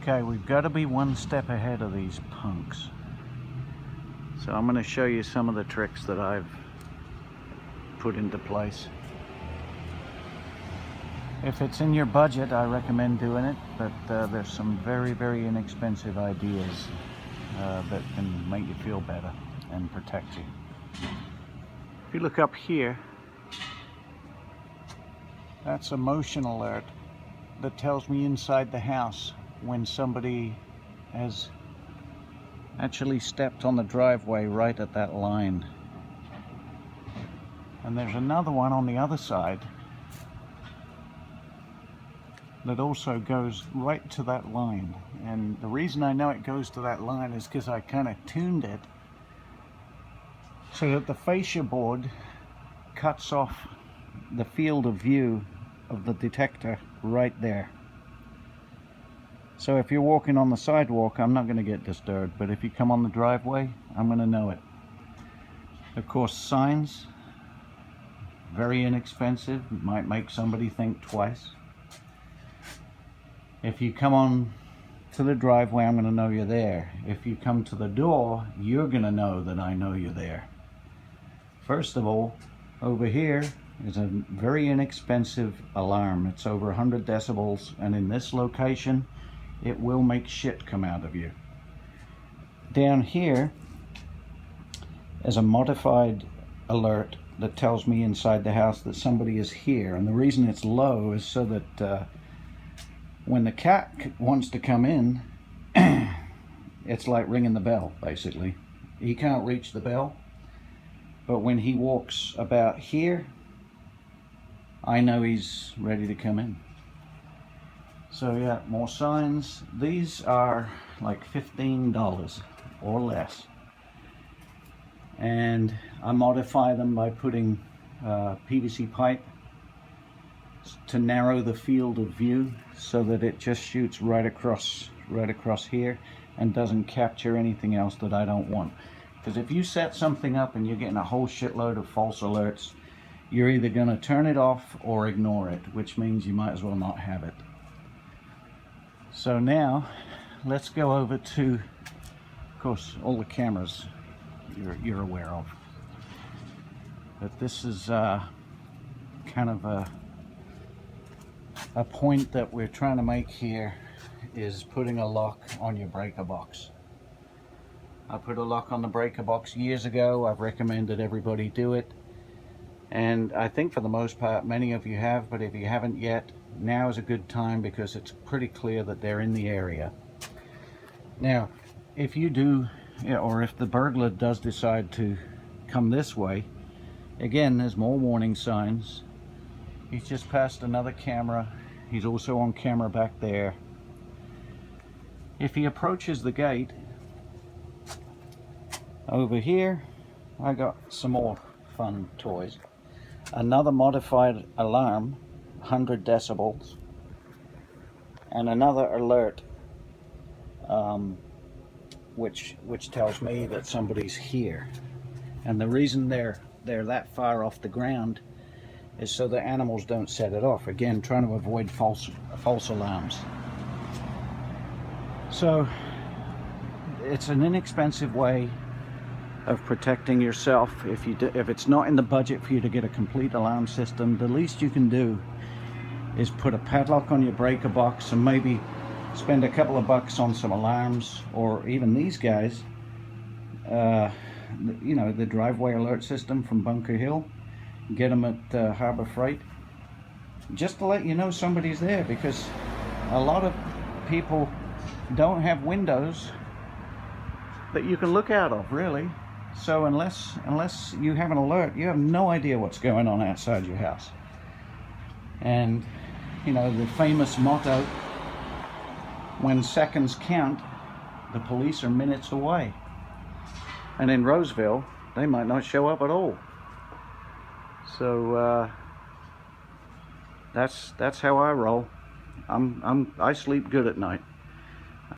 Okay, we've got to be one step ahead of these punks. So I'm going to show you some of the tricks that I've put into place. If it's in your budget, I recommend doing it, but there's some very, very inexpensive ideas that can make you feel better and protect you. If you look up here, that's a motion alert that tells me inside the house when somebody has actually stepped on the driveway right at that line. And there's another one on the other side that also goes right to that line. And the reason I know it goes to that line is because I kind of tuned it so that the fascia board cuts off the field of view of the detector right there. So if you're walking on the sidewalk, I'm not going to get disturbed, but if you come on the driveway, I'm going to know it. Of course, signs, very inexpensive, might make somebody think twice. If you come on to the driveway, I'm going to know you're there. If you come to the door, you're going to know that I know you're there. First of all, over here is a very inexpensive alarm. It's over 100 decibels, and in this location, it will make shit come out of you. Down here is a modified alert that tells me inside the house that somebody is here, and the reason it's low is so that when the cat wants to come in, it's like ringing the bell, basically. He can't reach the bell, but when he walks about here, I know he's ready to come in. So yeah, more signs. These are like $15 or less. And I modify them by putting PVC pipe to narrow the field of view so that it just shoots right across here and doesn't capture anything else that I don't want. Because if you set something up and you're getting a whole shitload of false alerts, you're either going to turn it off or ignore it, which means you might as well not have it. So now let's go over to, of course, all the cameras you're aware of. But this is kind of a point that we're trying to make here, is putting a lock on your breaker box. I put a lock on the breaker box years ago. I've recommended everybody do it, and I think for the most part many of you have, but if you haven't yet, now is a good time because it's pretty clear that they're in the area. Now if you do, or if the burglar does decide to come this way, again, there's more warning signs. He's just passed another camera. He's also on camera back there. If he approaches the gate, over here I got some more fun toys. Another modified alarm, 100 decibels, and another alert which tells me that somebody's here. And the reason they're that far off the ground is so the animals don't set it off. Again, trying to avoid false alarms. So it's an inexpensive way of protecting yourself. If it's not in the budget for you to get a complete alarm system, the least you can do is put a padlock on your breaker box and maybe spend a couple of bucks on some alarms, or even these guys, you know, the driveway alert system from Bunker Hill. Get them at Harbor Freight, just to let you know somebody's there, because a lot of people don't have windows that you can look out of, really. So unless you have an alert, you have no idea what's going on outside your house. And you know, the famous motto, when seconds count, the police are minutes away. And in Roseville, they might not show up at all. So that's how I roll. I sleep good at night.